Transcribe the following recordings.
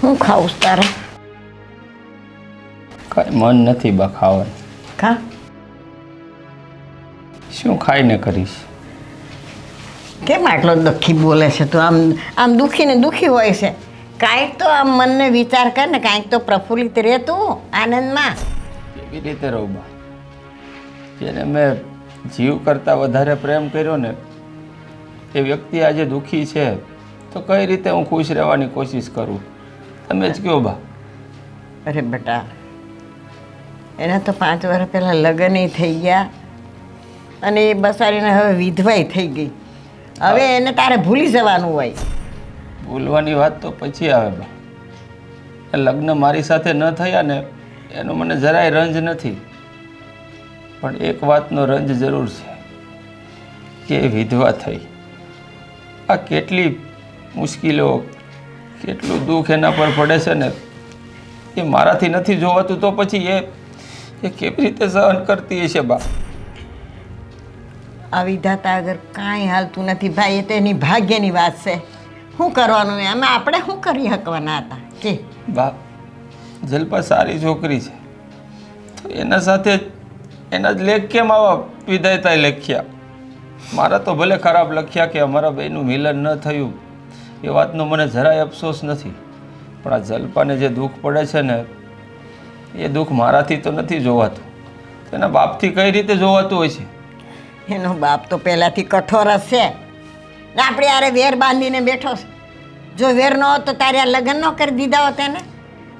હું ખાઉં તારે? કઈ મન નથી બા ખાવાનું. ખા. શું ખાઈને કરીશ? કેમ આટલો દુઃખી બોલે છે તું? આમ દુઃખી ને દુઃખી હોય છે. કાંઈક તો આમ મનને વિચાર કર ને, કાંઈક તો પ્રફુલ્લિત રહે તું આનંદમાં. કેવી રીતે રહું બા? જેને મેં જીવ કરતાં વધારે પ્રેમ કર્યો ને એ વ્યક્તિ આજે દુઃખી છે, તો કઈ રીતે હું ખુશ રહેવાની કોશિશ કરું? તમે જ કહો બા. અરે બેટા, એના તો 5 વર્ષ પહેલાં લગ્ન થઈ ગયા અને એ બસારીને હવે વિધવાઈ થઈ ગઈ. હવે એને તારે ભૂલી જવાનું હોય. ભૂલવાની વાત તો પછી આવે બા. લગ્ન મારી સાથે ન થયા ને એનો મને જરાય રંજ નથી, પણ એક વાતનો રંજ જરૂર છે કે એ વિધવા થઈ. આ કેટલી મુશ્કેલીઓ, કેટલું દુઃખ એના પર પડે છે ને, એ મારાથી નથી જોવાતું તો પછી એ કેવી રીતે સહન કરતી હશે બા? આ વિધાતા આગળ કાંઈ હાલતું નથી ભાઈ. એ તો એની ભાગ્યની વાત છે. શું કરવાનું એમાં? આપણે શું કરી શકવાના હતા કે? બા, જલ્પા સારી છોકરી છે, તો એના સાથે એના જ લેખ કેમ આવા વિધાયતાએ લખ્યા? મારા તો ભલે ખરાબ લખ્યા કે અમારા બેનું મિલન ન થયું, એ વાતનો મને જરાય અફસોસ નથી, પણ આ જલ્પાને જે દુઃખ પડે છે ને એ દુઃખ મારાથી તો નથી જોવાતું. એના બાપથી કઈ રીતે જોવાતું હોય છે? એનો બાપ તો પહેલાંથી કઠોર જ છે ને, આપણે યારે વેર બાંધીને બેઠો છે. જો વેર ન હોત તો તારે આ લગ્ન ન કરી દીધા હોત એને.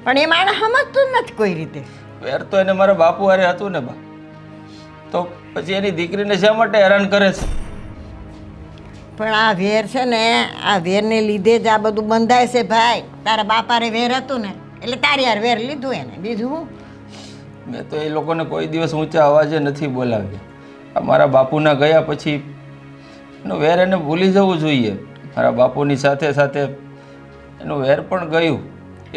પણ એ માણસ સમજતું જ નથી કોઈ રીતે. વેર તો એને મારા બાપુ હારે હતું ને બા, તો પછી એની દીકરીને શા માટે હેરાન કરે છે? પણ આ વેર છે ને, આ વેરને લીધે જ આ બધું બંધાય છે ભાઈ. તારા બાપારે વેર હતું ને એટલે તારી યાર વેર લીધું એને, બીજું હું? મેં તો એ લોકોને કોઈ દિવસ ઊંચા અવાજે નથી બોલાવ્યા. મારા બાપુના ગયા પછી એનો વેર એને ભૂલી જવું જોઈએ. મારા બાપુની સાથે સાથે એનું વેર પણ ગયું,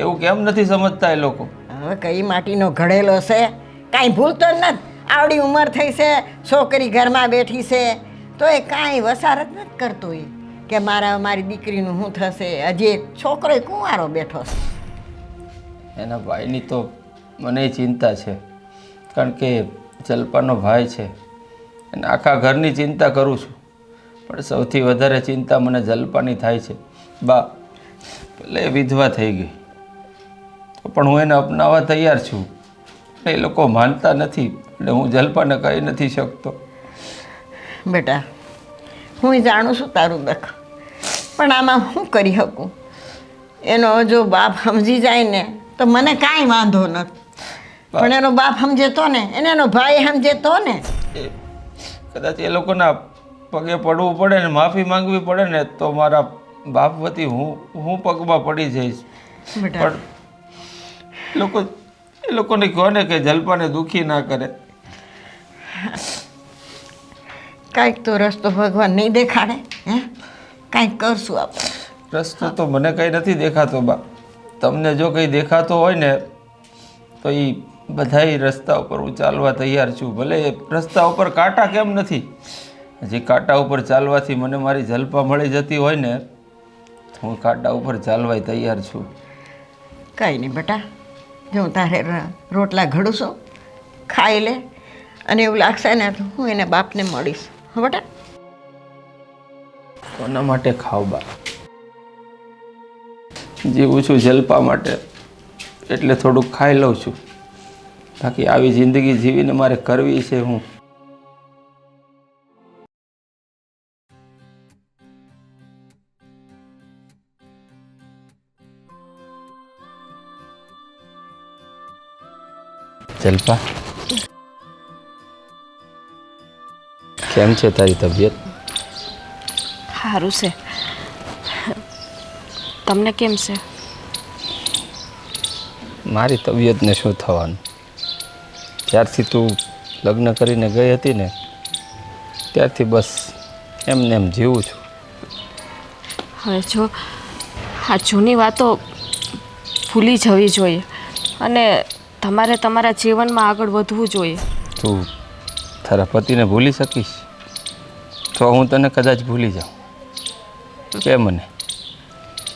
એવું કેમ નથી સમજતા એ લોકો? હવે કઈ માટીનો ઘડેલો છે, કાંઈ ભૂલતો જ નથી. આવડી ઉંમર થઈ છે, છોકરી ઘરમાં બેઠી છે, તો એ કાંઈ વસારત નથી કરતો એ કે મારી દીકરીનું શું થશે. હજી એક છોકરો કુંવારો બેઠો છે. એના ભાઈની તો મને ચિંતા છે, કારણ કે જલ્પાનો ભાઈ છે, અને આખા ઘરની ચિંતા કરું છું, પણ સૌથી વધારે ચિંતા મને જલ્પાની થાય છે. બા, ભલે વિધવા થઈ ગઈ તો પણ હું એને અપનાવવા તૈયાર છું. એ લોકો માનતા નથી એટલે હું જલ્પાને કહી નથી શકતો. બેટા, હું જાણું છું તારું દખ, પણ આમાં હું કરી શકું? એનો જો બાપ સમજી જાય ને તો મને કાંઈ વાંધો નથી, પણ એનો બાપ સમજેતો ને, એનો ભાઈ સમજેતો ને. કદાચ એ લોકોના પગે પડવું પડે ને માફી માંગવી પડે ને તો મારા બાપ વતી હું પગમાં પડી જઈશ. પણ એ લોકોને કહો ને કે જલ્પાને દુઃખી ના કરે. કાંઈક તો રસ્તો ભગવાન નહીં દેખાડે? કાંઈક કરશું આપણે. રસ્તો તો મને કંઈ નથી દેખાતો બા. તમને જો કંઈ દેખાતો હોય ને તો એ બધાય રસ્તા ઉપર હું ચાલવા તૈયાર છું. ભલે એ રસ્તા ઉપર કાંટા કેમ નથી, હજી કાંટા ઉપર ચાલવાથી મને મારી જલ્પા મળી જતી હોય ને તો હું કાંટા ઉપર ચાલવાય તૈયાર છું. કંઈ નહીં બેટા, જો હું તારે રોટલા ઘડું છું, ખાઈ લે, અને એવું લાગશે ને તો હું એને બાપને મળીશ. હા બેટા? કોના માટે ખાવ બા? જીવું છું જલ્પા માટે, એટલે થોડુંક ખાઈ લઉં છું. બાકી આવી જિંદગી જીવીને મારે કરવી છે હું? જલ્પા, કેમ છે તારી તબિયત? સારું છે. તમને કેમ છે? મારી તબિયતને શું થવાનું? જ્યારથી તું લગ્ન કરીને ગઈ હતી ને ત્યારથી બસ એમને એમ જીવું છું. હવે જો આ જૂની વાતો ભૂલી જવી જોઈએ અને તમારે તમારા જીવનમાં આગળ વધવું જોઈએ. તું તારા પતિને ભૂલી શકીશ તો હું તને કદાચ ભૂલી જાઉં. કે મને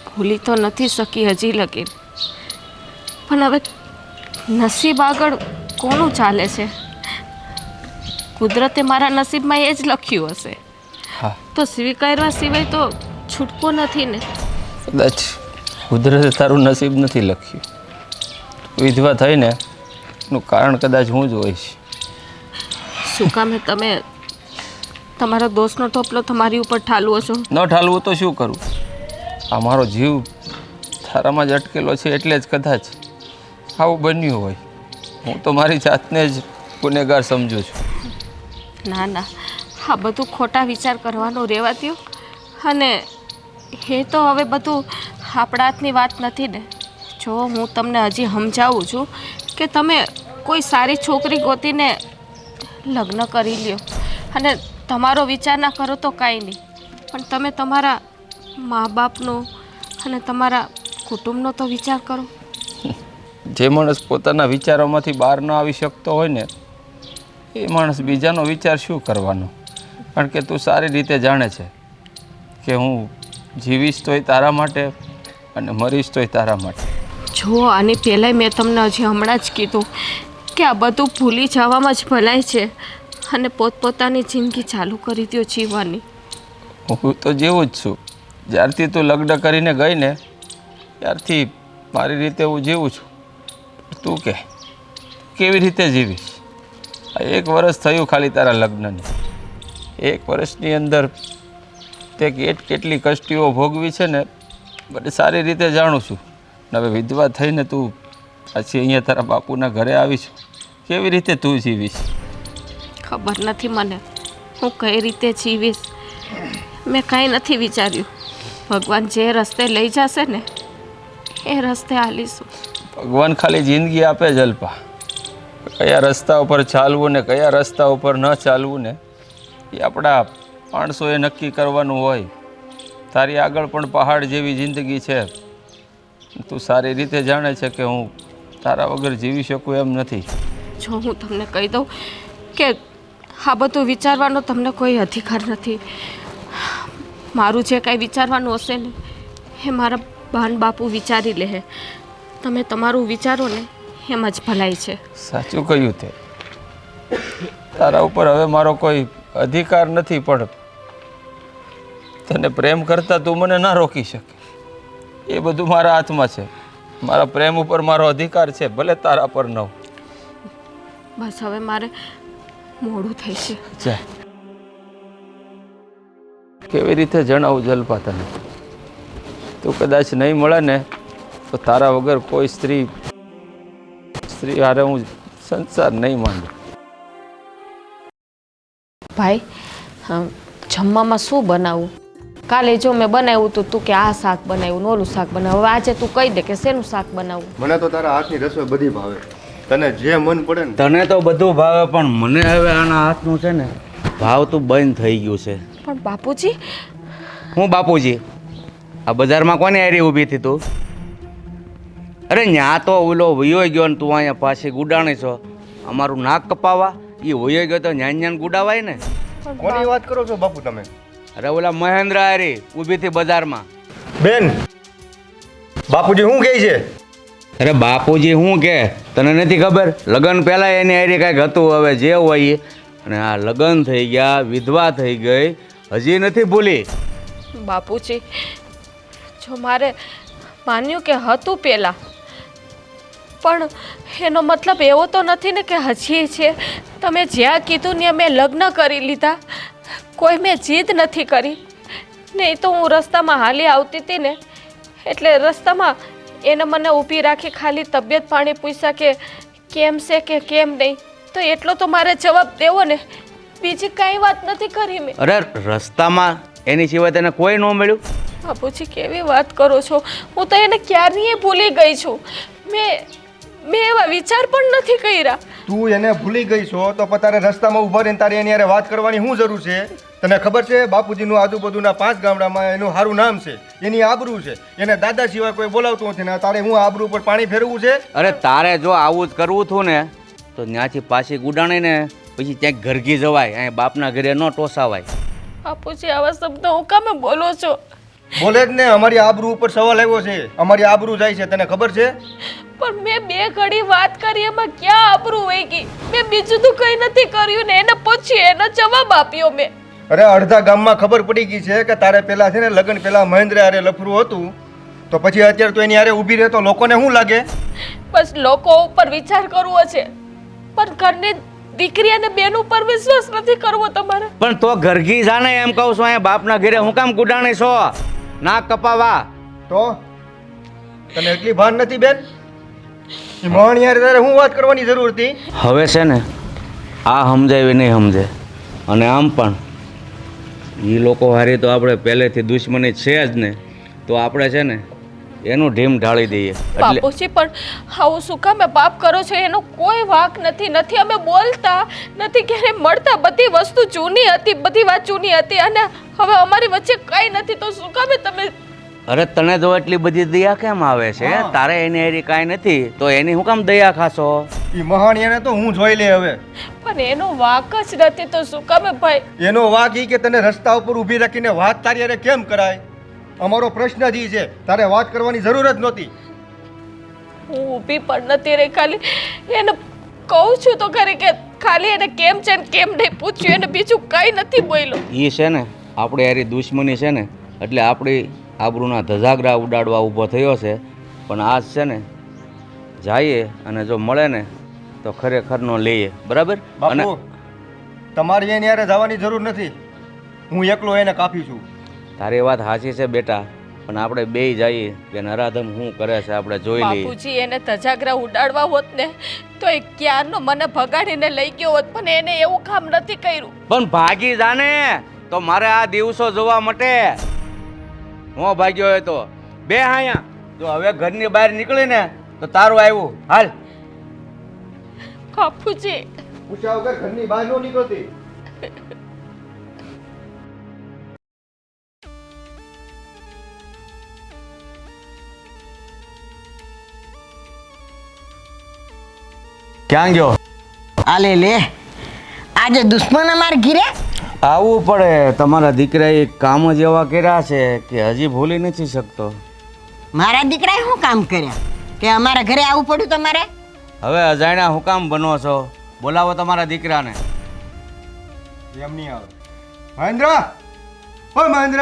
ભૂલી તો નથી શકી હજી લગી, પણ હવે નસીબ આગળ કોનું ચાલે છે? કુદરતે મારા નસીબમાં એ જ લખ્યું હશે, હા, તો સ્વીકારવા સિવાય તો છૂટકો નથી ને. કદાચ કુદરતે તારું નસીબ નથી લખ્યું. વિધવા થઈને એનું કારણ કદાચ હું જ હોઈશ. શું કામે તમે તમારો દોષનો ટોપલો તમારી ઉપર ઠાલવો છો? ન ઠાલવું તો શું કરું? આ મારો જીવ તારામાં જ અટકેલો છે એટલે જ કદાચ આવું બન્યું હોય. હું તો મારી જાતને જ ગુનેગાર સમજું છું. ના ના, આ બધું ખોટા વિચાર કરવાનો રહેવા દ્યો. અને એ તો હવે બધું આપણા હાથની વાત નથી ને. જો હું તમને હજી સમજાવું છું કે તમે કોઈ સારી છોકરી ગોતીને લગ્ન કરી લ્યો અને તમારો વિચાર ના કરો તો કાંઈ નહીં, પણ તમે તમારા મા બાપનો અને તમારા કુટુંબનો તો વિચાર કરો. જે માણસ પોતાના વિચારોમાંથી બહાર ન આવી શકતો હોય ને એ માણસ બીજાનો વિચાર શું કરવાનો? કારણ કે તું સારી રીતે જાણે છે કે હું જીવીશ તોય તારા માટે અને મરીશ તોય તારા માટે. જો આની પહેલાંય મેં તમને હજી હમણાં જ કીધું કે આ બધું ભૂલી જવામાં જ ભલાઈ છે અને પોતપોતાની જિંદગી ચાલુ કરી દો જીવવાની. હું તો જેવું જ છું. જ્યારથી તું લગ્ન કરીને ગઈ ને ત્યારથી મારી રીતે હું જીવું છું. તું કે કેવી રીતે જીવીશ? આ 1 વર્ષ થયું ખાલી તારા લગ્નને. 1 વર્ષની અંદર તે કેટલી કષ્ટીઓ ભોગવી છે ને બધે સારી રીતે જાણું છું. હવે વિધવા થઈને તું પાછી અહીંયા તારા બાપુના ઘરે આવીશ, કેવી રીતે તું જીવીશ? ખબર નથી મને હું કઈ રીતે જીવીશ. મેં કાંઈ નથી વિચાર્યું. ભગવાન જે રસ્તે લઈ જશે ને એ રસ્તે હાલીશું. ભગવાન ખાલી જિંદગી આપે જ અલ્પા. કયા રસ્તા ઉપર ચાલવું ને કયા રસ્તા ઉપર ન ચાલવું ને એ આપણા માણસોએ નક્કી કરવાનું હોય. તારી આગળ પણ પહાડ જેવી જિંદગી છે. તું સારી રીતે જાણે છે કે હું તારા વગર જીવી શકું એમ નથી. જો હું તમને કહી દઉં કે આ બધું વિચારવાનો તમને કોઈ અધિકાર નથી. મારું જે કાંઈ વિચારવાનું હશે ને એ મારા બાન બાપુ વિચારી લે. તમે તમારું વિચારો ને એમ જ ભલાઈ છે. સાચું કહ્યું તે. તારા ઉપર હવે મારો કોઈ અધિકાર નથી, પણ તને પ્રેમ કરતા તું મને ના રોકી શકે. એ બધું મારા હાથમાં છે. મારા પ્રેમ ઉપર મારો અધિકાર છે, ભલે તારા પર ન હોય. બસ હવે મારે મોડું થઈ છે. જા. કેવી રીતે જણાવું જલ્પા તને? તું કદાચ નહીં મળે ને તો તારા વગર કોઈ સ્ત્રી હારે હું સંસાર નહીં માંડું. ભાઈ જમવામાં શું બનાવું? કાલે જો મેં બનાવ્યું તો તું કે આ શાક બનાવ્યું ને ઓલું શાક બનાવ્યું. હવે આજે તું કહી દે કે શેનું શાક બનાવવું? મને તો તારા હાથની રસોઈ બધી ભાવે. તને જે મન પડે ને. તને તો બધું ભાવે પણ મને હવે આના હાથનું છે ને ભાવતું બંધ થઈ ગયું છે. પણ બાપુજી, હું બાપુજી આ બજારમાં કોને હારી ઊભી હતી તું? અરે ન્યા તો ઓલો વયો ગયો ને તું અહીંયા પાછી ગુડાણી છો. અમારું નાક કપાવા એ વયો ગયો તો ન્યાન ન્યાન ગુડાવાય ને. કોની વાત કરો છો બાપુ તમે? અરે ઓલા મહેન્દ્ર હારી ઊભી હતી બજારમાં. બેન, બાપુજી શું કહે છે? અરે બાપુજી શું કે તને નથી ખબર? લગ્ન પહેલાં એની હારી કાંઈક હતું, હવે જે હોય એ. અને આ લગ્ન થઈ ગયા, વિધવા થઈ ગઈ, હજી નથી ભૂલી. બાપુજી જો મારે માન્યું કે હતું પહેલાં, પણ એનો મતલબ એવો તો નથી ને કે હજી છે. તમે જ્યાં કીધું ને મેં લગ્ન કરી લીધા. કોઈ મેં જીદ નથી કરી. નહીં તો હું રસ્તામાં હાલી આવતી હતી ને એટલે રસ્તામાં એને મને ઊભી રાખી ખાલી તબિયત પાણી પૂછ્યા કે કેમ છે કે કેમ નહીં, તો એટલો તો મારે જવાબ દેવો ને. બીજી કાંઈ વાત નથી કરી મેં. અરે રસ્તામાં એની સિવાય તને કોઈ ન મળ્યું? બાપુજી કેવી વાત કરો છો? હું તો એને ક્યારની ભૂલી ગઈ છું. મેં એવા વિચાર પણ નથી કર્યા. તું એને ભૂલી ગઈ છો તો પણ તારે રસ્તામાં ઊભા રહીને તારે એની હારે વાત કરવાની શું જરૂર છે? તને ખબર છે બાપુજીનું આજુબાજુના 5 ગામડામાં એનું સારું નામ છે, એની આબરૂ છે. એને દાદા સિવાય કોઈ બોલાવતું નથી ને તારે હું આબરૂ પર પાણી ફેરવવું છે? અરે તારે જો આવું જ કરવું હતું ને તો ત્યાંથી પાછી ગુડાણીને પછી ક્યાંક ઘરગી જવાય. અહીંયા બાપના ઘરે ન ટોસાવાય. બાપુજી આવા શબ્દ હું કામે બોલો છો? બોલે જ ને, અમારી આબરૂ ઉપર સવાલ આવ્યો છે. અમારી આબરૂ જાય છે, તને ખબર છે? પણ મેં બે ઘડી વાત કરી એમાં ક્યાં આબરૂ વહી ગઈ? મેં બીજું તો કંઈ નથી કર્યું ને એને પૂછી એનો જવાબ આપ્યો મેં. અરે અડધા ગામમાં ખબર પડી ગઈ છે કે તારે પેલા છે ને લગ્ન પેલા મહેન્દ્ર હારે લફરું હતું, તો પછી અત્યારે તો એની હારે ઊભી રહે તો લોકોને શું લાગે? બસ લોકો ઉપર વિચાર કરવો છે, પણ ઘરની દીકરી અને બેન ઉપર વિશ્વાસ નથી કરવો તમારે. પણ તો ઘરઘી જાણે એમ કહું છું, અહીંયા બાપના ઘરે હું કામ ગુડાણી છો નાક કપાવા? તો તને એટલી ભાન નથી બેન? એ મોહન યાર તારે શું વાત કરવાની જરૂર હતી? હવે છે ને આ સમજાવી નહીં સમજે, અને આમ પણ એ લોકો હારી તો આપણે પહેલેથી દુશ્મની છે જ ને, તો આપણે છે ને એનું ઢીમ ઢાળી દઈએ. એટલે બાપુજી પણ આવું શું કામે પાપ કરો છો? એનો કોઈ વાંક નથી અમે બોલતા, નથી ક્યારે મળતા, બધી વસ્તુ જૂની હતી, બધી વાત જૂની હતી અને હવે અમારી વચ્ચે કંઈ નથી, તો શું કામે તમે? અરે તને તો એટલી બધી દયા કેમ આવે છે? તારે એની હારી કાંઈ નથી તો એની હું કામ દયા ખાશો? એ મહાણિયાને તો હું જોઈ લે હવે. પણ એનો વાંક જ નથી તો શું કામે ભાઈ? એનો વાક ઈ કે તને રસ્તા ઉપર ઊભી રાખીને વાત તારી હારે કેમ કરાય? અમારો પ્રશ્ન જ ઈ છે, તારે વાત કરવાની જરૂર જ નહોતી. હું ઊભી પણ નથી રહી, ખાલી એને કહું છું તો ખરી કે ખાલી એને કેમ છે ને કેમ નહીં પૂછ્યું, એને બીજું કંઈ નથી બોલ્યો. એ છે ને આપણે હારી દુશ્મની છે ને એટલે આપણી આબરૂના ધજાગરા ઉડાડવા ઊભો થયો છે. પણ આજ છે ને જઈએ અને જો મળે ને તો ખરેખરનો લઈએ, બરાબર? અને બાપુ તમારી એની હારે જવાની જરૂર નથી, હું એકલો એને કાપી છું. તારી વાત સાચી છે બેટા, પણ આપણે બેય જઈએ કે નરાધમ શું કરે છે આપણે જોઈ લઈએ. બાપુજી એને ધજાગરા ઉડાડવા હોત ને તો એ ક્યારનો મને ભગાડીને લઈ ગયો હોત, પણ એને એવું કામ નથી કર્યું. પણ ભાગી જાને તો મારે આ દિવસો જોવા માટે. હું ભાગ્યો હોય તો બે હાયા જો હવે ઘરની બહાર નીકળીને તો તારું આવ્યું. હાલ બાપુજી પૂછ્યા વગર ઘરની બહાર ન નીકળતી. ક્યાં ગયો? આ લે આજે દુશ્મન અમારે ઘીરે આવવું પડે. તમારા દીકરાએ કામ જ એવા કર્યા છે કે હજી ભૂલી નથી શકતો. મારા દીકરાએ શું કામ કર્યા કે અમારા ઘરે આવવું પડ્યું તમારે? હવે અજાણ્યા હું કામ બનો છો? બોલાવો તમારા દીકરાને. એમ નહીં આવે. મહેન્દ્ર, ઓ મહેન્દ્ર,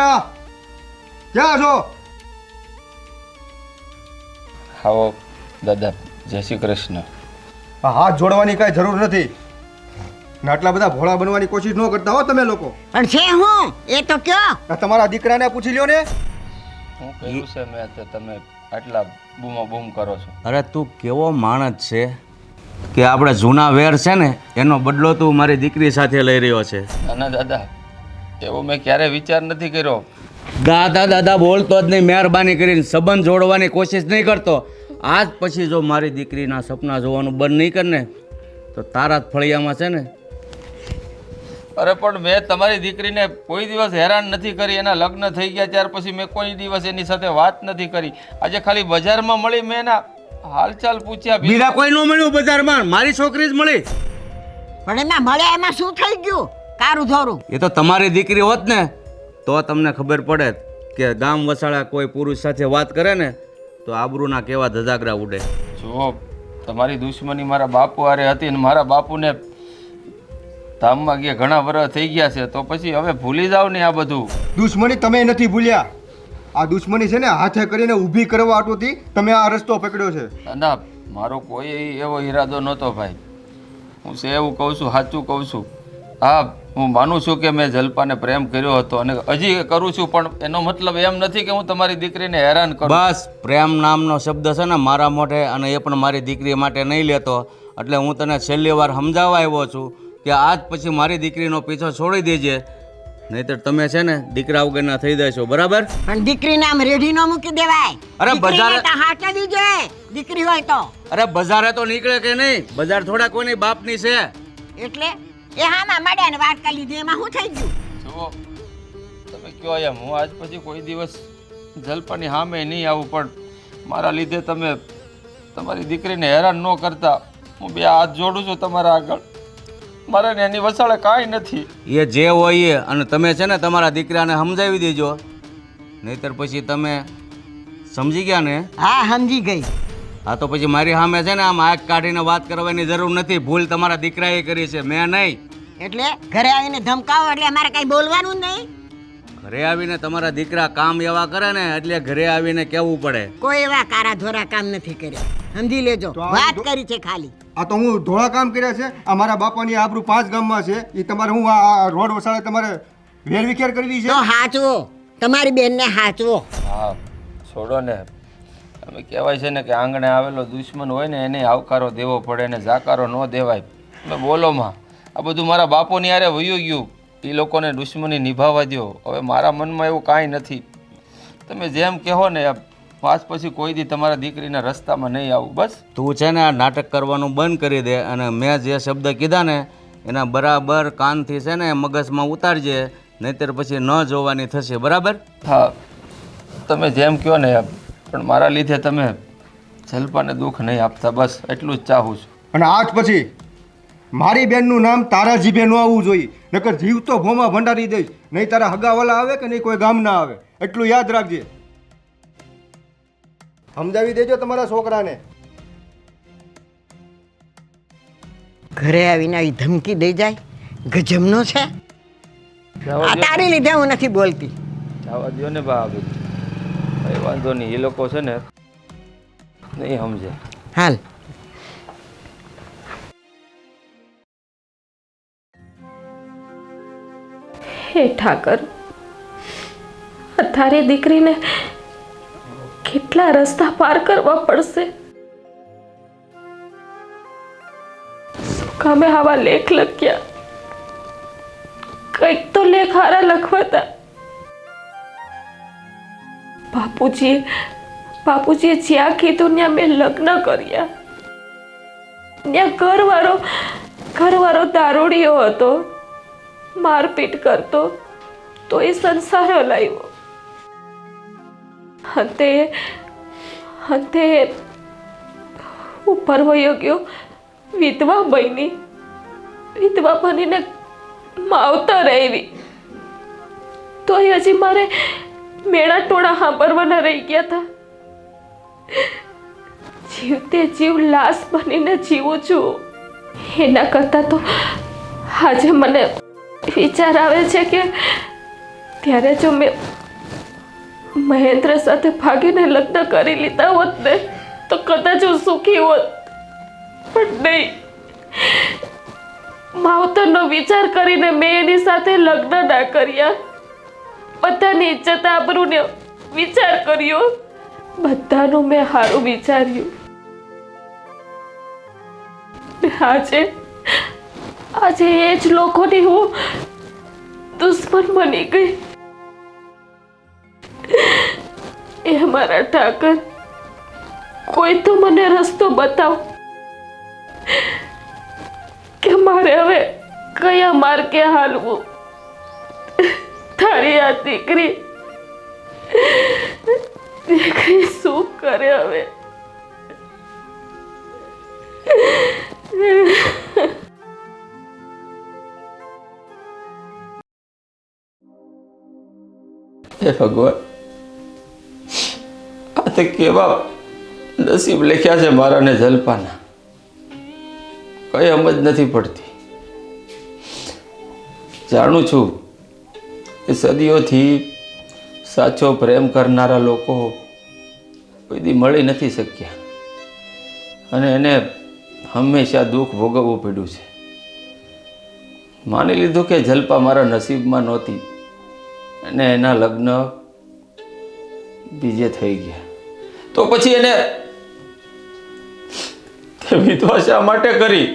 ક્યાં છો? આવો દાદા, જય શ્રી કૃષ્ણ. આ હાથ જોડવાની કાંઈ જરૂર નથી ને આટલા બધા ભોળા બનવાની કોશિશ ન કરતા હો તમે લોકો. પણ છે હું એ તો કયો. આ તમારા દીકરાને પૂછી લ્યો ને. હું કહ્યું છે મેં તો તમે આટલા બૂમો બૂમ કરો છો? અરે તું કેવો માણસ છે કે આપણે જૂના વેર છે ને એનો બદલો તું મારી દીકરી સાથે લઈ રહ્યો છે. ના દાદા, એવો મેં ક્યારે વિચાર નથી કર્યો. દાદા દાદા બોલતો જ નહીં, મહેરબાની કરીને સંબંધ જોડવાની કોશિશ નહીં કરતો. આજ પછી જો મારી દીકરીના સપના જોવાનું બંધ નહીં કર ને તો તારા જ ફળિયામાં છે ને. અરે પણ મેં તમારી દીકરીને કોઈ દિવસ હેરાન નથી કરી. એના લગ્ન થઈ ગયા ત્યાર પછી મેં કોઈ દિવસ એની સાથે વાત નથી કરી. આજે ખાલી બજારમાં મળી, મેં એના હાલચાલ પૂછ્યા. બીજા કોઈ ન મળ્યું બજારમાં, મારી છોકરી જ મળી. પણ એમાં મળ્યા એમાં શું થઈ ગયું? કારું ધોરું. એ તો તમારી દીકરી હોત ને તો તમને ખબર પડે કે ગામ વસાળા કોઈ પુરુષ સાથે વાત કરે ને તો આબરૂના કેવા ધજાગરા ઉડે. જો તમારી દુશ્મની મારા બાપુ હારે હતી ને મારા બાપુને ધામમાં ગયા ઘણા વર્ષ થઈ ગયા છે, તો પછી હવે ભૂલી જાવ ને આ બધું. દુશ્મની તમે નથી ભૂલ્યા. આ દુશ્મની છે ને હાથે કરીને ઊભી કરવા આટોથી તમે આ રસ્તો પકડ્યો છે. ના, મારો કોઈ એવો ઈરાદો નહોતો ભાઈ. હું છે એવું કહું છું, સાચું કહું છું. હા, હું માનું છું કે મેં જલ્પાને પ્રેમ કર્યો હતો અને હજી કરું છું, પણ એનો મતલબ એમ નથી કે હું તમારી દીકરીને હેરાન કરું. બસ પ્રેમ નામનો શબ્દ છે ને મારા મોઢે, અને એ પણ મારી દીકરી માટે નહીં લેતો. એટલે હું તને છેલ્લી વાર સમજાવવા આવ્યો છું કે આજ પછી મારી દીકરીનો પીછો છોડી દેજે, નહીતર તમે છે ને દીકરા વગરના થઈ જશો, બરાબર? પણ દીકરીને આમ રેઢી ન મૂકી દેવાય. અરે બજારે હાટે દીજે દીકરી હોય તો. અરે બજારે તો નીકળે કે નહીં? બજાર થોડા કોઈની બાપની છે. એટલે એ હામાં મળ્યા ને વાત કરી લીધી, એમાં શું થઈ ગયું? જુઓ, તમે કહો એમ હું આજ પછી કોઈ દિવસ જલ્પાની સામે નહીં આવું, પણ મારા લીધે તમે તમારી દીકરીને હેરાન ન કરતા. હું બે હાથ જોડું છું તમારા આગળ. મારે ને એની વસાળે કાંઈ નથી. એ જે હોય એ, અને તમે છે ને તમારા દીકરાને સમજાવી દેજો, નહીતર પછી તમે સમજી ગયા ને? હા સમજી ગઈ. હા તો પછી મારી સામે છે ને આમ આંખ કાઢીને વાત કરવાની જરૂર નથી. ભૂલ તમારા દીકરાએ કરી છે, મેં નહીં. એટલે ઘરે આવીને ધમકાવો એટલે અમારે કઈ બોલવાનું જ નહીં? ઘરે આવીને તમારા દીકરા કામ એવા કરે ને એટલે ઘરે આવીને કહેવું પડે. કોઈ એવા કારા ધોરા કામ નથી કર્યા, સમજી લેજો. તો આ વાત જો- કરી છે ખાલી. આ તો હું ધોળા કામ કર્યા છે. આ મારા બાપાની આબરૂ 5 ગામમાં છે. એ તમારે હું આ રોડ વસાડે તમારે વેરવિખેર કરવી છે. તો હાચવો, તમારી બેનને હાચવો. હા છોડો ને. અમે કહેવાય છે ને કે આંગણે આવેલો દુશ્મન હોય ને એને આવકારો દેવો પડે ને જાકારો ન દેવાય. તમે બોલોમાં આ બધું મારા બાપોની હારે વયું ગયું. એ લોકોને દુશ્મની નિભાવવા દો. હવે મારા મનમાં એવું કાંઈ નથી. તમે જેમ કહો ને એમ આજ પછી કોઈ દી તમારા દીકરીના રસ્તામાં નહીં આવું. બસ તું છે ને આ નાટક કરવાનું બંધ કરી દે અને મેં જે શબ્દ કીધા ને એના બરાબર કાનથી છે ને મગજમાં ઉતારજે, નહીંતર પછી ન જોવાની થશે. બરાબર? હા તમે જેમ કહો ને એમ, પણ મારા લીધે તમે જલ્પાને દુઃખ નહીં આપતા. બસ એટલું જ ચાહું છું. અને આજ પછી મારી બેનનું નામ તારા જીભે ન આવવું જોઈએ. નકર જીવ તો ભોમાં ભંડારી દઈશ. નહીં તારા હગાવાલા આવે કે નહીં કોઈ ગામ ના આવે. એટલું યાદ રાખજે. સમજાવી દેજો તમારા છોકરાને. ઘરે આવીને આવી ધમકી દઈ જાય, ગજબનો છે. જવા આ દ્યો. તારી લીધે હું નથી બોલતી. જવા દો ને બા. બધું કંઈ વાંધો નહીં. એ લોકો છે ને નહીં સમજે. હાલ. હે ઠાકર, આ તારી દીકરીને કેટલા રસ્તા પાર કરવા પડશે. શું કામે આવા લેખ લખ્યા? કંઈક તો લેખ હારા લખવાતા. બાપુજીએ જ્યાં કીધું ત્યાં મેં લગ્ન કર્યા. ત્યાં ઘરવાળો દારૂડિયો હતો, મારપીટ કરતો, તો એ સંસાર હલાવ્યો. અંતે ઉપર વયો ગયો, વિધવા બનીને માવતર આવી. તો હજી મારે મેળા ટોળા સાંભળવાના રહી ગયા હતા. જીવતે જીવ લાશ બનીને જીવું છું. એના કરતાં તો આજે મને વિચાર આવે છે કે ત્યારે જો મેં મહેન્દ્ર સાથે ભાગીને લગ્ન કરી લીધા હોત ને તો કદાચ હું સુખી હોત. પણ નહીં, માવતરનો વિચાર કરીને મેં એની સાથે લગ્ન ના કર્યા. બધાની ઇજ્જત આબરૂને વિચાર કર્યો. બધાનું મેં સારું વિચાર્યું. આજે એ જ લોકોની હું દુશ્મન બની ગઈ. એ મારા ઠાકર, કોઈ તો મને રસ્તો બતાવ કે મારે હવે કયા માર્ગે હાલવું. તારી આ દીકરી શું કરે હવે? હે ભગવાન, આ તે કેવા નસીબ લખ્યા છે મારા ને જલ્પાના. કઈ સમજ નથી પડતી. જાણું છું એ સદીઓથી સાચો પ્રેમ કરનારા લોકો કોઈ દી મળી નથી શક્યા અને એને હંમેશા દુઃખ ભોગવવું પડ્યું છે. માની લીધું કે જલ્પા મારા નસીબમાં નહોતી અને એના લગ્ન બીજે થઈ ગયા. તો પછી એને તે વિધવા શા માટે કરી?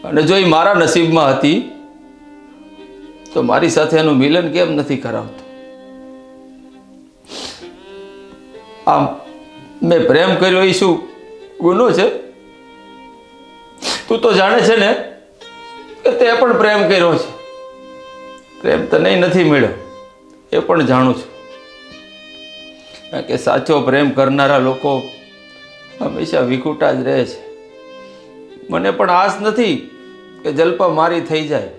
અને જો એ મારા નસીબમાં હતી તો મારી સાથે એનું મિલન કેમ નથી કરાવતો? આમ મેં પ્રેમ કર્યો એ શું ગુનો છે? તું તો જાણે છે ને કે તે પણ પ્રેમ કર્યો છે. પ્રેમ તને નથી મળ્યો એ પણ જાણું છું. કારણ કે સાચો પ્રેમ કરનારા લોકો હંમેશા વિખૂટા જ રહે છે. મને પણ આસ નથી કે જલ્પા મારી થઈ જાય.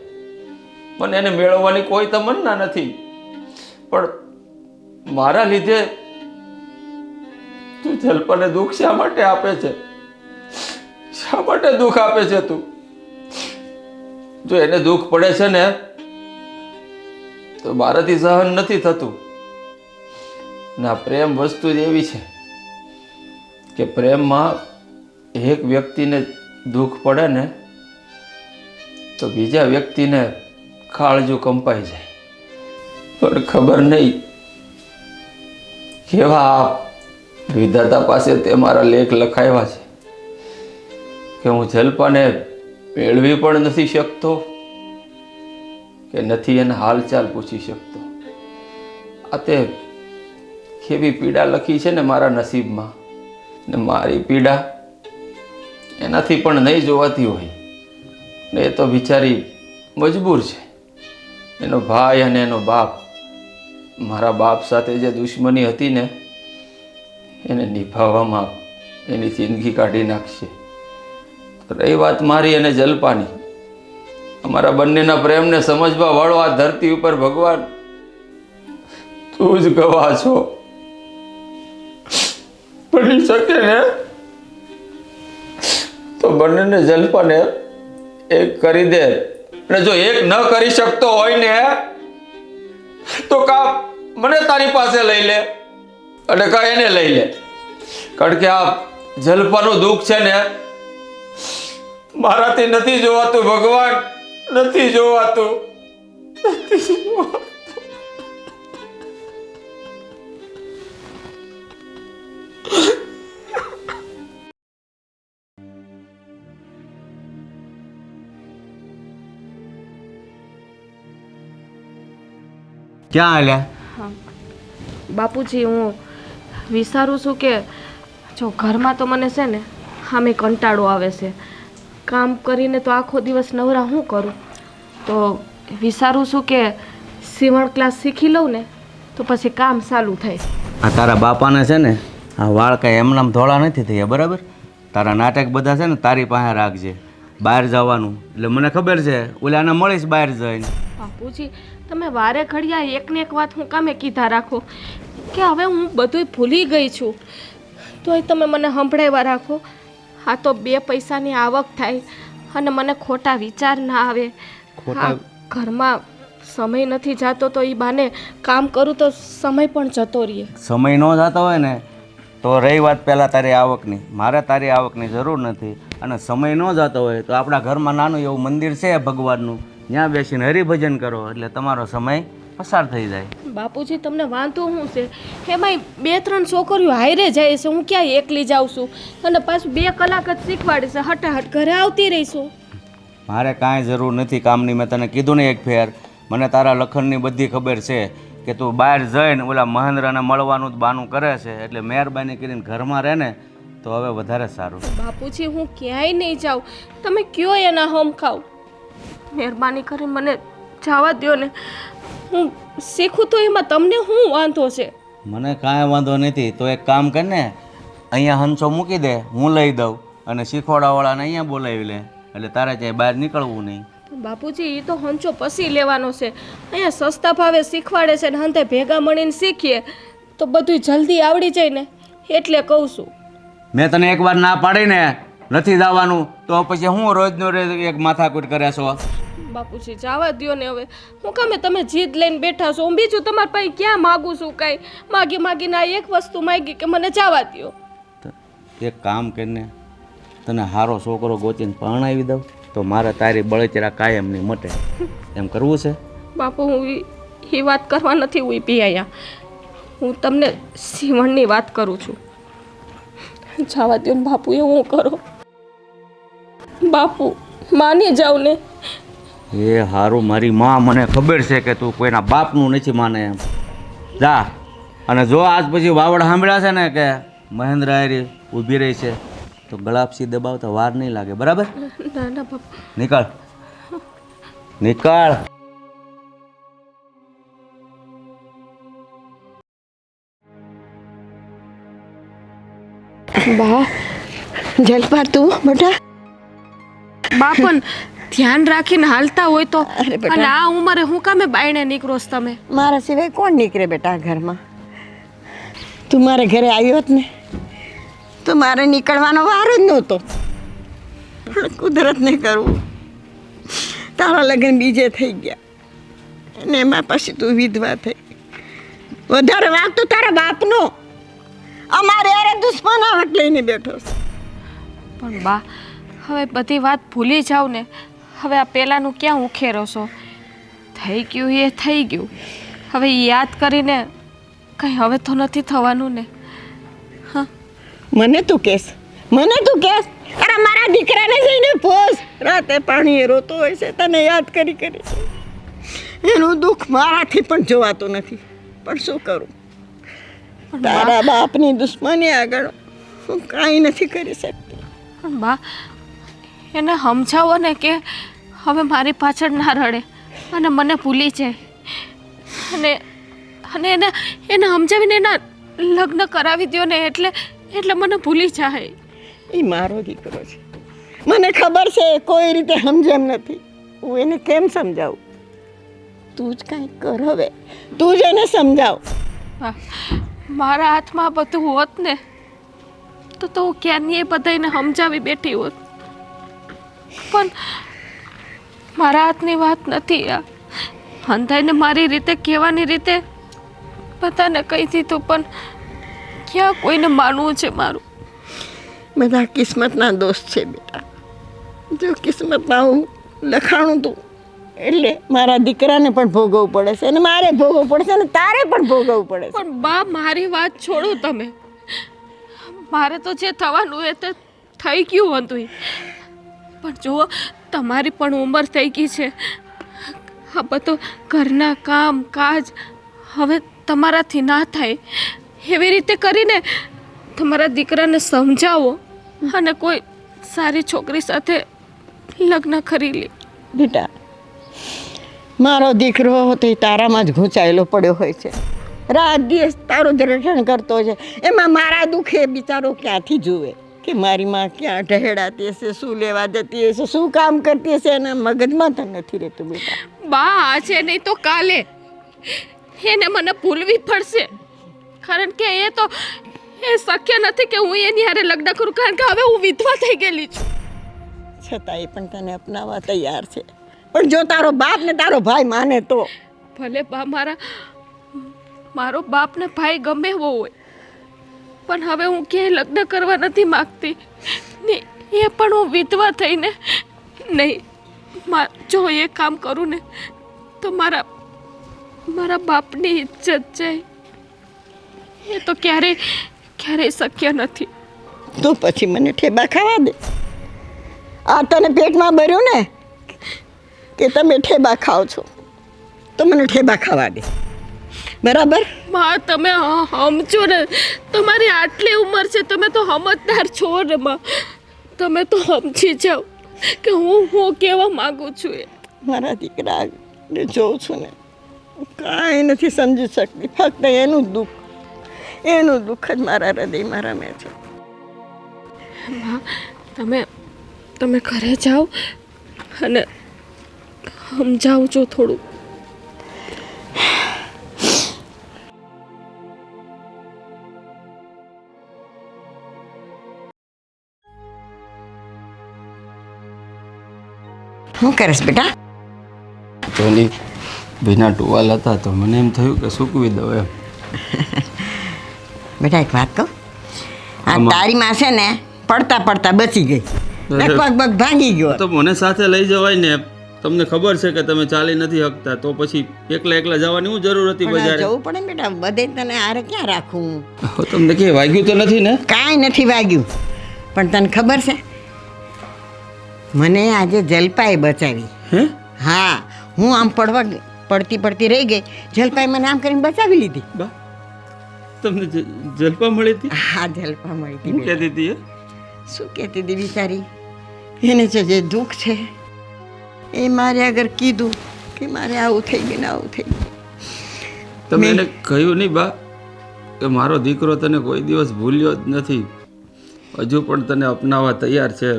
મને એને મેળવવાની કોઈ તમન્ના નથી, પણ મારા લીધે તું જલ્પાને દુઃખ શા માટે આપે છે? શા માટે દુઃખ આપે છે તું? જો એને દુઃખ પડે છે ને તો મારાથી સહન નથી થતું. ના, પ્રેમ વસ્તુ જ એવી છે કે પ્રેમમાં એક વ્યક્તિને દુઃખ પડે ને તો બીજા વ્યક્તિને કાળજું કંપાઈ જાય. પણ ખબર નહીં કેવા વિધાતા પાસે તે મારા લેખ લખાવ્યા છે કે હું જલ્પાને મેળવી પણ નથી શકતો કે નથી એને હાલચાલ પૂછી શકતો. આ તે કેવી પીડા લખી છે ને મારા નસીબમાં, ને મારી પીડા એનાથી પણ નહીં જોવાતી હોય ને એ તો બિચારી મજબૂર છે. એનો ભાઈ અને એનો બાપ, મારા બાપ સાથે જે દુશ્મની હતી ને એને નિભાવવામાં એની જિંદગી કાઢી નાખશે. રહી વાત મારી અને જલ્પાની, અમારા બંનેના પ્રેમને સમજવા વાળો આ ધરતી ઉપર ભગવાન તું જ ગવાહ છો. બની શકે ને તો બંનેને જલ્પાને એક કરી દે, અને જો એક ન કરી શકતો હોય ને તો કા મને તારી પાસે લઈ લે અને કા એને લઈ લે. કારણ કે આ જલ્પાનું દુઃખ છે ને મારાથી નથી જોવાતું ભગવાન, નથી જોવાતું, નથી જોવાતું. ક્યાં હાલ્યા? બાપુજી, હું વિચારું છું કે જો ઘરમાં તો મને છે ને સામે કંટાળો આવે છે. કામ કરીને તો આખો દિવસ નવરા હું કરું, તો વિચારું છું કે સીવણ ક્લાસ શીખી લઉં ને તો પછી કામ ચાલુ થાય. આ તારા બાપાને છે ને આ વાળ કાંઈ એમનામ ધોળા નથી થયા, બરાબર? તારા નાટક બધા છે ને તારી પાસે રાખજે. બહાર જવાનું એટલે મને ખબર છે ઓલાને મળીશ બહાર જઈને. બાપુજી, તમે વારે ઘડિયા એકને એક વાત હું કામે કીધા રાખો કે હવે હું બધુંય ભૂલી ગઈ છું, તોય તમે મને સંભળાવ્યા રાખો. હા, તો 2 પૈસાની આવક થાય અને મને ખોટા વિચાર ના આવે. હા, ઘરમાં સમય નથી જતો તો એ બાને કામ કરું તો સમય પણ જતો રહે. સમય ન જતો હોય ને તો રહી વાત પહેલાં તારી આવકની, મારે તારી આવકની જરૂર નથી. અને સમય ન જતો હોય તો આપણા ઘરમાં નાનું એવું મંદિર છે ભગવાનનું, ત્યાં બેસીને હરિભજન કરો એટલે તમારો સમય પસાર થઈ જાય. બાપુજી, તમને વાંધો શું છે? એમાંય 2-3 છોકરીઓ હારે જાય છે, હું ક્યાં એકલી જાઉં છું? અને પાછું 2 કલાક જ શીખવાડે છે, હટાહટ ઘરે આવતી રહીશું. મારે કાંઈ જરૂર નથી કામની. મેં તને કીધું ને એક ફેર, મને તારા લખનની બધી ખબર છે કે તું બહાર જઈને ઓલા મહેન્દ્રને મળવાનું જ બાનું કરે છે, એટલે મહેરબાની કરીને ઘરમાં રહે ને તો હવે વધારે સારું. બાપુજી, હું ક્યાંય નહીં જાઉં, તમે કયો એના હમ ખાવ. મહેરબાની કરીને મને જવા દો ને, હું શીખું તો એમાં તમને શું વાંધો છે? મને કાંઈ વાંધો નથી. તો એક કામ કર ને, અહીંયા હંસો મૂકી દે, હું લઈ દઉં અને શીખવાડાવાળાને અહીંયા બોલાવી લે, એટલે તારે ક્યાંય બહાર નીકળવું નહીં. બાપુજી, એ તો હંચો પછી લેવાનો છે. અહીંયા સસ્તા ભાવે શીખવાડે છે ને હંતે ભેગા મળીને શીખીએ તો બધું જલ્દી આવડી જાય ને, એટલે કહું છું. મેં તને એકવાર ના પાડીને નથી જવાનું તો પછી હું રોજનો રોજ એક માથાકૂટ કરે છો? બાપુજી, જવા દ્યો ને હવે. હું કામે તમે જીદ લઈને બેઠા છો? હું બીજું તમારી પાસે ક્યાં માગું છું? કાંઈ માગીને આ એક વસ્તુ માગી કે મને જવા દ્યો. એક કામ કરીને તને સારો છોકરો ગોતીને પરણાવી દઉં તો મારે તારી બળતરા કાયમની મટે. એમ કરવું છે? બાપુ, હું એ વાત કરવા નથી ઊભી અહીંયા. હું તમને સીવણની વાત કરું છું. જવા દ્યો ને બાપુ, એવું કરો. બાપુ, માની જાવ ને. એ હારું, મારી માં મને ખબર છે કે તું કોઈના બાપનું નથી માને એમ. જા, અને જો આજ પછી વાવડ સાંભળ્યા છે ને કે મહેન્દ્ર હારી ઊભી રહી છે તો ગળાપસી દબાવતા વાર નહીં લાગે, બરાબર? ના ના બાપુ. નીકળ નીકળ. બા, જલપા તું બેટા. બા, પણ ધ્યાન રાખીને હાલતા હોય તો. અરે બેટા. અને આ ઉંમરે હું કામે બાયણે નીકળો છો તમે? મારા સિવાય કોણ નીકળે બેટા ઘરમાં? તું મારે ઘરે આવ્યો જ ને તો મારે નીકળવાનો વારો જ નહોતો, પણ કુદરતને કરવું. તારા લગ્ન બીજે થઈ ગયા અને એમાં પછી તું વિધવા થઈ. વધારે વાંક તો તારા બાપનો. અમારે યારે દુશ્મનાવટ લઈને બેઠો છે. પણ બા, હવે બધી વાત ભૂલી જાવ ને. હવે આ પહેલાંનું ક્યાં ઉખેરો છો? થઈ ગયું એ થઈ ગયું. હવે ઈ યાદ કરીને કંઈ હવે તો નથી થવાનું ને. હા, મને તું કહેશ, અરે મારા દીકરાને જઈને પોસ. રાતે પાણી રોતો હોય છે તને યાદ કરી કરી. એનું દુઃખ મારાથી પણ જોવાતું નથી, પણ શું કરું? તારા બાપની દુશ્મની આગળ હું કાંઈ નથી કરી શકતી. પણ બા, એને સમજાવો ને કે હવે મારી પાછળ ના રડે અને મને ભૂલી જાય. અને એને સમજાવીને એના લગ્ન કરાવી દો ને, એટલે મને ભૂલી જાય. એ મારો દીકરો છે, મને ખબર છે કોઈ રીતે સમજે એમ નથી. હું એને કેમ સમજાવું? તું જ કાંઈક કર હવે, તું જ એને સમજાવ. હા, મારા હાથમાં બધું હોત ને તો હું ક્યારની એ બધાને સમજાવી બેઠી હોત. પણ મારા હાથની વાત નથી આ. અંધાઈને મારી રીતે કહેવાની રીતે બધાને કહી દીધું, પણ ક્યાં કોઈને માનવું છે મારું? બધા કિસ્મતના દોષ છે બેટા. જો કિસ્મતમાં હું લખાણું તું એટલે મારા દીકરાને પણ ભોગવવું પડે છે, અને મારે ભોગવવું પડે છે, અને તારે પણ ભોગવવું પડે છે. પણ બા, મારી વાત છોડો તમે. મારે તો જે થવાનું એ તો થઈ ગયું હતું. પણ જુઓ, તમારી પણ ઉંમર થઈ ગઈ છે. આ બધું ઘરના કામ કાજ હવે તમારાથી ના થાય. એવી રીતે કરીને તમારા દીકરાને સમજાવો અને કોઈ સારી છોકરી સાથે લગ્ન કરી લે. બેટા, મારો દીકરો તો એ તારામાં જ ઘૂંચાયેલો પડ્યો હોય છે. રાત દિવસ તારું જ રક્ષણ કરતો છે. એમાં મારા દુઃખે બિચારો ક્યાંથી જુએ કે મારી માં ક્યાં ઢહેડાતી હશે, શું લેવા જતી હશે, શું કામ કરતી હશે, એના મગજમાં તો નથી રહેતું બેટા. બા, આજે નહીં તો કાલે એને મને ભૂલવી પડશે. કારણ કે એ શક્ય નથી કે હું એની હારે લગ્ન કરું, કારણ કે હવે હું વિધવા થઈ ગયેલી છું. છતાં એ પણ તને અપનાવવા તૈયાર છે. પણ જો તારો બાપ ને તારો ભાઈ માને તો. ભલે બા, મારો બાપ ને ભાઈ ગમે એવો હોય, પણ હવે હું ક્યાંય લગ્ન કરવા નથી માગતી ને. એ પણ હું વિધવા થઈને નહીં. જો એ કામ કરું ને તો મારા બાપની ઇજ્જત જાય. એ તો ક્યારેય શક્ય નથી. તો પછી મને ઠેબા ખાવા દે. આ તને પેટમાં ભર્યું ને કે તમે ઠેબા ખાઓ છો, તો મને ઠેબા ખાવા દે. બરાબર? માં, તમે સમજો ને. તમારી આટલી ઉંમર છે, તમે તો સમજદાર છો ને માં. તમે તો સમજી જાઓ કે હું કહેવા માંગુ છું. એ મારા દીકરાને જોઉં છું ને, કાંઈ નથી સમજી શકતી. ફક્ત એનું દુઃખ જ મારા હૃદયમાં રમે છે. માં, તમે ઘરે જાઓ અને સમજાવજો થોડું. શું કરીશ બેટા? પેલી ભીના ટુવાલ હતા તો મને એમ થયું કે સૂકવી દઉં એમ. બેટા એક વાત કહું, આ તારી માં છે ને પડતા બચી ગઈ. પગ ભાંગી ગયો. તો મને સાથે લઈ જવાય ને. તમને ખબર છે કે તમે ચાલી નથી શકતા, તો પછી એકલા જવાની શું જરૂર હતી બજારે? જવું પડે બેટા, બધે તને હારે ક્યાં રાખું? તમને કઈ વાગ્યું તો નથી ને? કાંઈ નથી વાગ્યું. પણ તને ખબર છે, મને આજે જલપાએ બચાવી. હે? હા, હું આમ પડતી રહી ગઈ. જલપાએ મને આમ કરીને બચાવી લીધી. બા, તમને જલપા મળી હતી? હા, જલપા મળી હતી. શું કહેતી હતી? શું કહેતી હતી બિચારી? એને જે દુઃખ છે એ મારે અગર કીધું કે મારે આવું થઈ ગયું ને આવું થઈ ગયું. તમે એને કહ્યું નહીં બા કે મારો દીકરો તને કોઈ દિવસ ભૂલ્યો જ નથી, હજુ પણ તને અપનાવવા તૈયાર છે?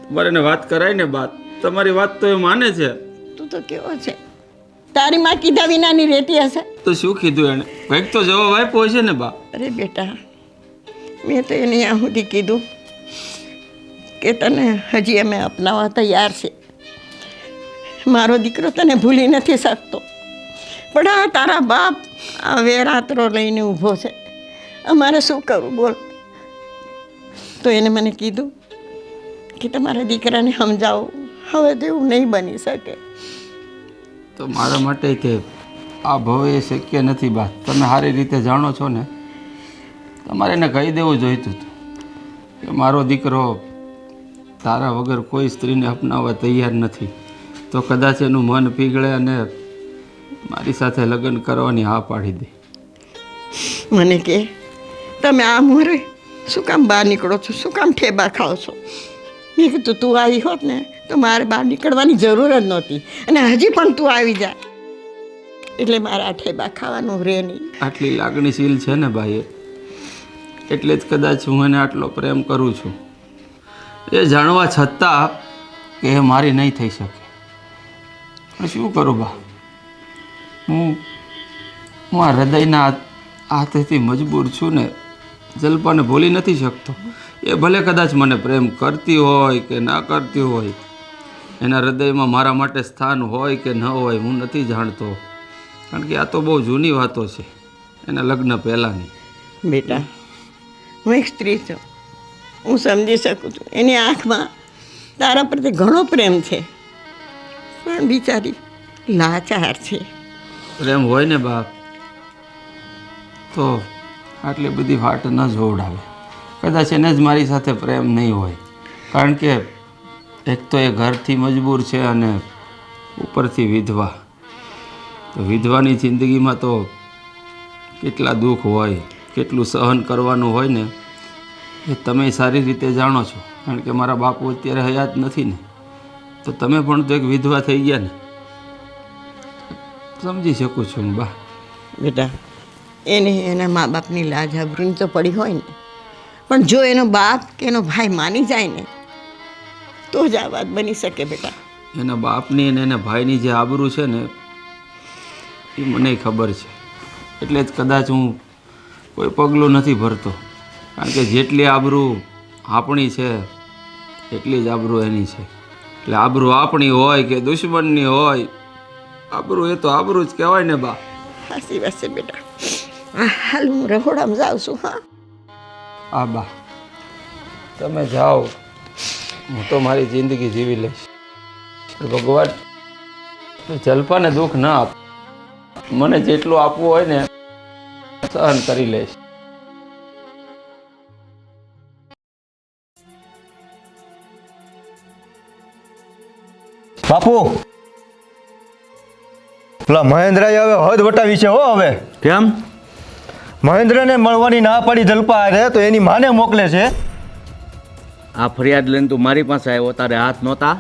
તમારે એને વાત કરાય ને બા, તમારી વાત તો એ માને છે. તું તો કેવો છે, તારી માં કીધા વિનાની રહેતી હશે? તો શું કીધું એને? કંઈક તો જવાબ આપ્યો હશે ને બા? અરે બેટા, મેં તો એને ત્યાં સુધી કીધું કે તને હજી અમે અપનાવવા તૈયાર છે. મારો દીકરો તને ભૂલી નથી શકતો, પણ આ તારા બાપ આ વેરાતરો લઈને ઊભો છે, અમારે શું કરવું બોલ? તો એને મને કીધું કે તમારા દીકરાને સમજાવો, હવે તો એવું નહીં બની શકે. તો મારા માટે કે આ ભવે એ શક્ય નથી બા. તમે સારી રીતે જાણો છો ને, તમારે એને કહી દેવું જોઈતું હતું કે મારો દીકરો તારા વગર કોઈ સ્ત્રીને અપનાવવા તૈયાર નથી. તો કદાચ એનું મન પીગળે અને મારી સાથે લગ્ન કરવાની હા પાડી દે. મને કે તમે આ મોરે શું કામ બહાર નીકળો છો, શું કામ ઠેબા ખાઓ છો? મેં કીધું તું આવી હોત ને તો મારે બહાર નીકળવાની જરૂર જ નહોતી, અને હજી પણ તું આવી જાય એટલે મારે આ ઠેબા ખાવાનું રહે નહીં. આટલી લાગણીશીલ છે ને ભાઈ, એટલે જ કદાચ હું એને આટલો પ્રેમ કરું છું. એ જાણવા છતાં કે એ મારી નહીં થઈ શકે. પણ શું કરું બા, હું આ હૃદયના હાથેથી મજબૂર છું ને, જલ્પાને ભૂલી નથી શકતો. એ ભલે કદાચ મને પ્રેમ કરતી હોય કે ના કરતી હોય, એના હૃદયમાં મારા માટે સ્થાન હોય કે ન હોય હું નથી જાણતો, કારણ કે આ તો બહુ જૂની વાતો છે, એના લગ્ન પહેલાંની. બેટા, હું એક સ્ત્રી છું, હું સમજી શકું છું એની આંખમાં તારા પ્રત્યે ઘણો પ્રેમ છે, પણ બિચારી લાચાર છે. પ્રેમ હોય ને બાપ તો આટલી બધી વાટ ન જોવડાવે. કદાચ એને જ મારી સાથે પ્રેમ નહીં હોય, કારણ કે એક તો એ ઘરથી મજબૂર છે અને ઉપરથી વિધવા. તો વિધવાની જિંદગીમાં તો કેટલા દુઃખ હોય, કેટલું સહન કરવાનું હોય ને, એ તમે સારી રીતે જાણો છો, કારણ કે મારા બાપુ અત્યારે હયાત નથી ને, તો તમે પણ તો એક વિધવા થઈ ગયા ને, સમજી શકું છું હું બા. બેટા, એને એના મા બાપની લાજ આબરૂની તો પડી હોય ને, પણ જો એનો બાપ કે એનો ભાઈ માની જાય ને તો જ આ વાત બની શકે. બેટા, એના બાપની અને એના ભાઈની જે આબરૂ છે ને એ મને ખબર છે, એટલે જ કદાચ હું કોઈ પગલું નથી ભરતો, કારણ કે જેટલી આબરૂ આપણી છે એટલી જ આબરૂ એની છે. એટલે આબરૂ આપણી હોય કે દુશ્મનની હોય, આબરૂ એ તો આબરૂ જ કહેવાય ને બા. સાચી વાત છે બેટા. હાલ હું રહોડામાં જાઉં છું. હા હા બા, તમે જાઓ, હું તો મારી જિંદગી જીવી લઈશ. ભગવાન જલ્પાને દુઃખ ના આપ, મને જેટલું આપવું હોય ને સહન કરી લઈશ. બાપુ, પેલા મહેન્દ્રએ હવે હદ વટાવી છે હો. હવે કેમ? મહેન્દ્રને મળવાની ના પાડી જલ્પા હારે, તો એની માને મોકલે છે. આ ફરિયાદ લઈને તું મારી પાસે આવ્યો, તારે હાથ નહોતા?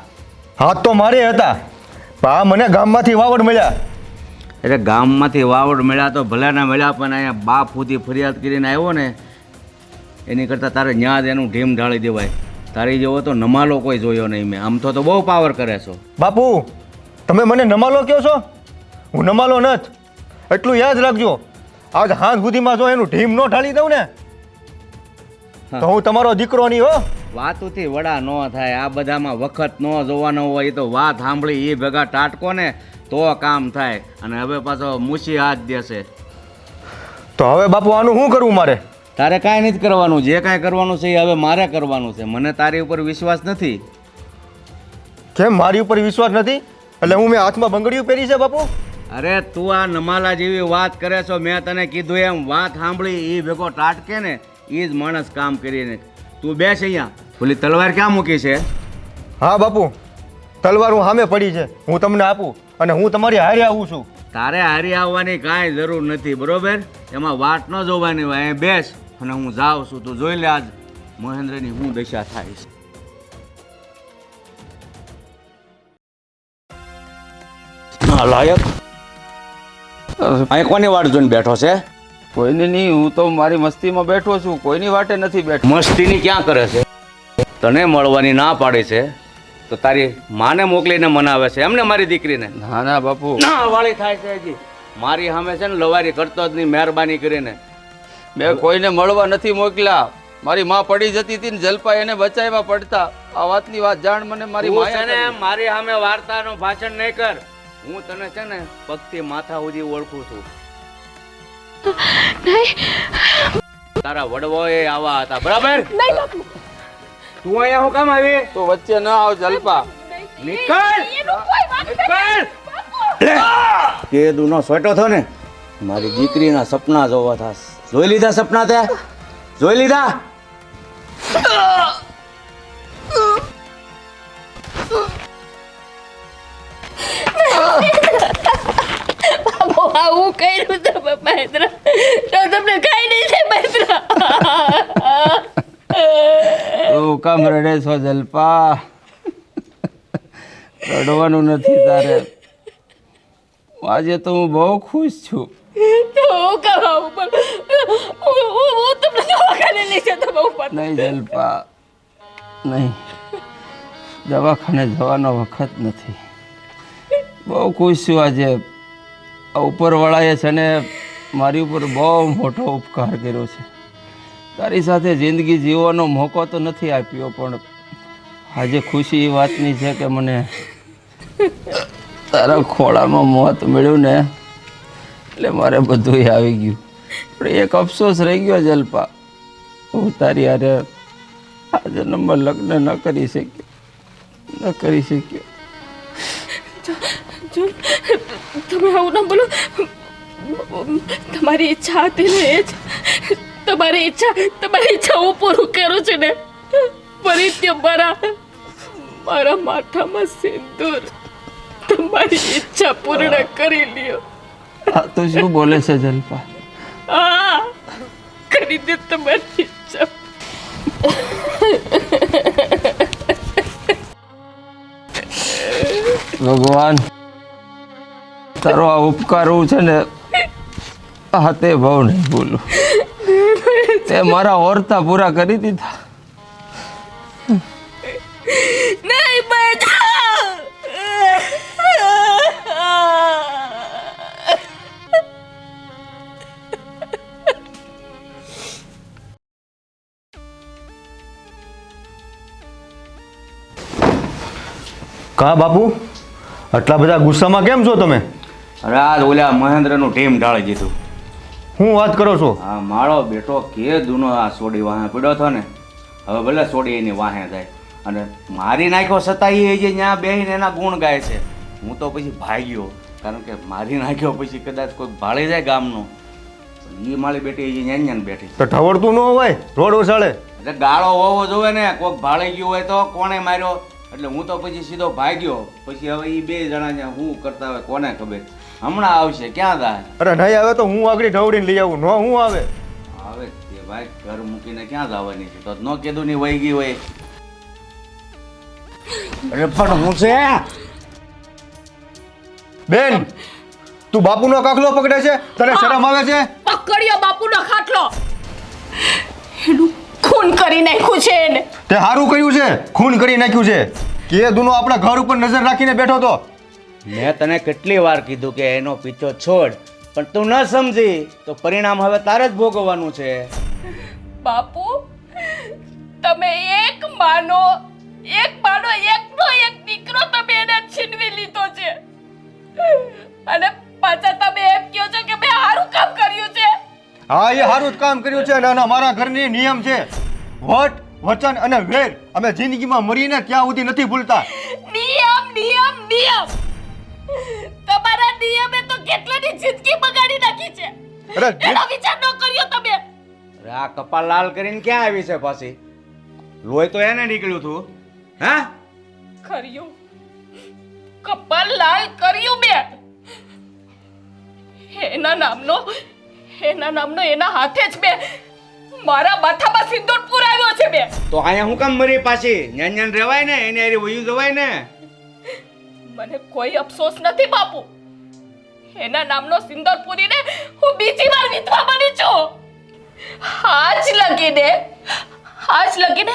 હાથ તો મારે હતા, પણ આ મને ગામમાંથી વાવડ મળ્યા. એટલે ગામમાંથી વાવડ મળ્યા તો ભલાના મળ્યા, પણ અહીંયા બાપ સુધી ફરિયાદ કરીને આવ્યો ને, એની કરતાં તારે ન્યા જ એનું ઢીમ ઢાળી દેવાય. તારી જેવો તો નમાલો કોઈ જોયો નહીં મેં. આમ તો બહુ પાવર કરે છો. બાપુ, તમે મને નમાલો કહો છો? હું નમાલો નથી, એટલું યાદ રાખજો. આજ હાથ સુધીમાં જો એનું ઢીમ ન ઢાળી દઉં ને તો હું તમારો દીકરો નહીં હો. વાતુથી વડા ન થાય, આ બધામાં વખત ન જોવાનો હોય. એ તો વાત સાંભળી એ ભેગા ટાટકો ને તો કામ થાય, અને હવે પાછો મૂછી હાથ દેશે. તો હવે બાપુ આનું શું કરવું મારે? તારે કાંઈ નથી કરવાનું, જે કાંઈ કરવાનું છે એ હવે મારે કરવાનું છે. મને તારી ઉપર વિશ્વાસ નથી. કેમ મારી ઉપર વિશ્વાસ નથી? એટલે હું મેં હાથમાં બંગડીઓ પહેરી છે બાપુ? અરે તું આ નમાલા જેવી વાત કરે છો, મેં તને કીધું એમ વાત સાંભળી એ ભેગો ટાટકે ને એ જ માણસ કામ કરીને. તું બેસ અહીંયા. પેલી તલવાર ક્યાં મૂકી છે? હા બાપુ, તલવાર હું સામે પડી છે, હું તમને આપું અને હું તમારી હારે આવું છું. તારે હારી આવવાની કાંઈ જરૂર નથી, બરોબર? એમાં વાત ન જોવાની હોય. અહીં બેસ અને હું જાઉં છું. તું જોઈ લે આજ મહેન્દ્રની શું દશા થાય છે. લાયક અહીં કોની વાટ જોઈને બેઠો છે? કોઈની નહીં, હું તો મારી મસ્તીમાં બેઠો છું, કોઈની વાટે નથી બેઠો. મસ્તીની ક્યાં કરે છે? તને મળવાની ના પાડે છે તો તારી માને મોકલીને મનાવે છે એમને? મારી દીકરીને ના ના બાપુ, ના વાળી થાય છે હજી. મારી સામે છે ને લવારી કરતો જ નહીં, મહેરબાની કરીને. મેં કોઈને મળવા નથી મોકલ્યા. મારી માં પડી જતી હતી ને જલપા એને બચાવવા પડતા. આ વાતની વાત જાણ મને મારી તું માએ છે ને કરી. મારી સામે વાર્તાનું ભાષણ નહીં કર. હું તને છે ને પગથી માથા સુધી ઓળખું છું. તારા વડવાઓએ આવા હતા, બરાબર? નહીં બાપુ, તું અહીંયા હું કામ આવી? તો વચ્ચે ન આવ જલપા. નીકળ! એનું કોઈ વાત નીકળ! કેદુનો સોટો થો ને, મારી દીકરીના સપના જોવા થાસ. જોઈ લીધા સપના તે? જોઈ લીધા? બાપુ આવું કર્યું તો મહેન્દ્ર તો તમને કઈ નહીં થાય મહેન્દ્ર. તું કામ રડે છો જલપા? રડવાનું નથી તારે. આજે તો હું બહુ ખુશ છું. તો હું કરાવું પણ હું તમને દવાખાને લઈ જતો બહુ પણ નહીં જલપા, નહીં. દવાખાને જવાનો વખત નથી. બહુ ખુશ છું આજે. આ ઉપરવાળાએ છે ને મારી ઉપર બહુ મોટો ઉપકાર કર્યો છે. તારી સાથે જિંદગી જીવવાનો મોકો તો નથી આપ્યો, પણ આજે ખુશી એ વાતની છે કે મને તારા ખોળામાં મોત મળ્યું ને એટલે મારે બધું આવી ગયું. પણ એક અફસોસ રહી ગયો જલપા, હું તારી હારે આ જન્મમાં લગ્ન ન કરી શક્યો. જો તમે આવું ના બોલો. તમારી ઈચ્છા હતી ને એ જ તમારી ઈચ્છા હું પૂરું કરું છું ને. ફરીથી મારા માથામાં સિંદૂર તમારી ઈચ્છા પૂર્ણ કરી લ્યો. આ તો શું બોલે છે જલપા? હા, કરી દે તમારી ઈચ્છા. ભગવાન, તારો આ ઉપકાર હું છે ને હાથે ભાવ નહીં બોલું. તે મારા ઓરતા પૂરા કરી દીધા. નહીં કા બાપુ, આટલા બધા ગુસ્સામાં કેમ છો તમે? અરે આ ઓલા મહેન્દ્રનું ટીમ ઢાળી દીધું. હું વાત કરો છો? આ મારો બેટો કે દૂનો આ સોડી વાહે પડ્યો હતો ને, હવે ભલે સોડી એની વાહે જાય અને મારી નાખ્યો છતાં એ જે ત્યાં બેહીને એના ગુણ ગાય છે. હું તો પછી ભાગ્યો, કારણ કે મારી નાખ્યો પછી કદાચ કોઈ ભાળી જાય ગામનો. એ મારી બેટી એ ન્યાન બેઠી. તો ઠવડતું ન હોય રોડ ઉછાળે? એટલે ગાળો હોવો જોવે ને, કોઈક ભાળી ગયું હોય તો કોણે માર્યો. એટલે હું તો પછી સીધો ભાગ્યો. પછી હવે એ બે જણાને શું કરતા હોય કોને ખબર. હમણાં આવશે, ક્યાં જાય? અરે નહીં આવે તો હું આગળ ઠવડીને લઈ આવું. ન હું આવે હવે તે ભાઈ ઘર મૂકીને ક્યાં જવાની છે? તો ન કીધું ની વહી ગઈ હોય. અરે પણ હું છે બેન, તું બાપુનો કાખલો પકડે છે? તને શરમ આવે છે? પકડ્યો બાપુનો ખાટલો. એનું ખૂન કરી નાખ્યું છે એને. તે સારું કર્યું છે, ખૂન કરી નાખ્યું છે. કે દુનો આપણા ઘર ઉપર નજર રાખીને બેઠો તો. મેં તને કેટલી વાર કીધું કે એનો પીછો છોડ, પણ તું ન સમજી તો પરિણામ હવે તારે જ ભોગવવાનું છે. બાપુ, તમે એક માનો એકનો એક દીકરો તમે એને છીનવી લીધો છે અને પાછા તમે એમ કહો છો કે મેં સારું કામ કર્યું છે. હા, એ સારું જ કામ કર્યું છે. અને અમારા ઘરની નિયમ છે, વટ વચન અને વેર અમે જિંદગીમાં મરીને ત્યાં સુધી નથી ભૂલતા. નિયમ તમારા નિયમે તો કેટલાની જિંદગી બગાડી નાખી છે. અરે એનો વિચાર ન કર્યો તમે. અરે આ કપાળ લાલ કરીને ક્યાં આવી છે પાછી? લોહી તો એને નીકળ્યું હતું. હા, કર્યું, કપાલ લાલ કર્યું બે. એના નામનો એના હાથે જ બે મારા માથામાં સિંદૂર પુરાવ્યો છે બે. તો અહીંયા હું કામ મરી પાછી? ન્યાન રહેવાય ને, એને હારે વયું જવાય ને. મને કોઈ અફસોસ નથી બાપુ. એના નામનો સિંદૂર પૂરીને હું બીજી વાર વિધવા બની છું. આજ લગીને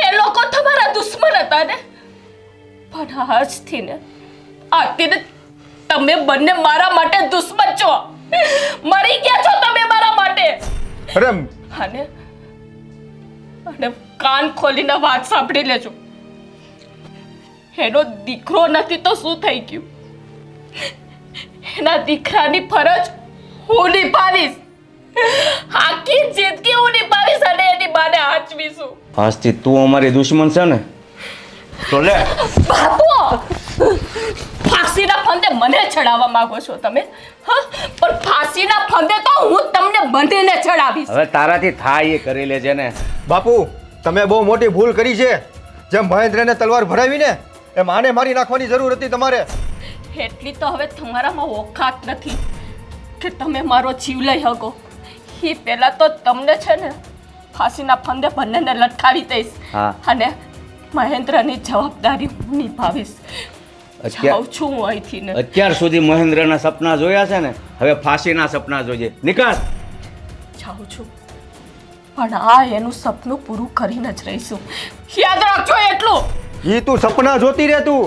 એ લોકો તમારા દુશ્મન હતા ને, પણ આજથી તમે બંને મારા માટે દુશ્મન છો. મરી ગયા છો તમે મારા માટે. અરે અને અને કાન ખોલીને વાત સાંભળી લેજો. એનો દીકરો નથી તો શું થઈ ગયું? એના દીકરાની ફરજ હું નિભાવીશ. આખી જિંદગી હું નિભાવીશ અને એની બાને હાચવીશું. આજથી તું અમારી દુશ્મન છે ને તો લે. બાપુ, ફાંસીના ફંદે મને ચડાવવા માંગો છો તમે? હા, પણ ફાંસીના ફંદે તો હું તમને બંધીને ચડાવીશ. હવે તારાથી થાય એ કરી લેજે ને. બાપુ તમે બહુ મોટી ભૂલ કરી છે. જેમ મહેન્દ્રને તલવાર ભરાવીને એમ આને મારી નાખવાની જરૂર હતી તમારે. એટલી તો હવે તમારામાં ઓકાત નથી કે તમે મારો જીવ લઈ શકો. એ પહેલા તો તમને છે ને ફાંસીના ફંદે બંનેને લટકાવી દઈશ. હા. અને મહેન્દ્રની જવાબદારી હું નિભાવીશ. જાઉં છું હું અહીંથી ને. અત્યાર સુધી મહેન્દ્રના સપના જોયા છે ને, હવે ફાંસીના સપના જોઈએ. નિકાલ. જાઉં છું, પણ આ એનું સપનું પૂરું કરીને જ રહીશું. યાદ રાખજો એટલું. ઈ તું સપના જોતી રહે તું.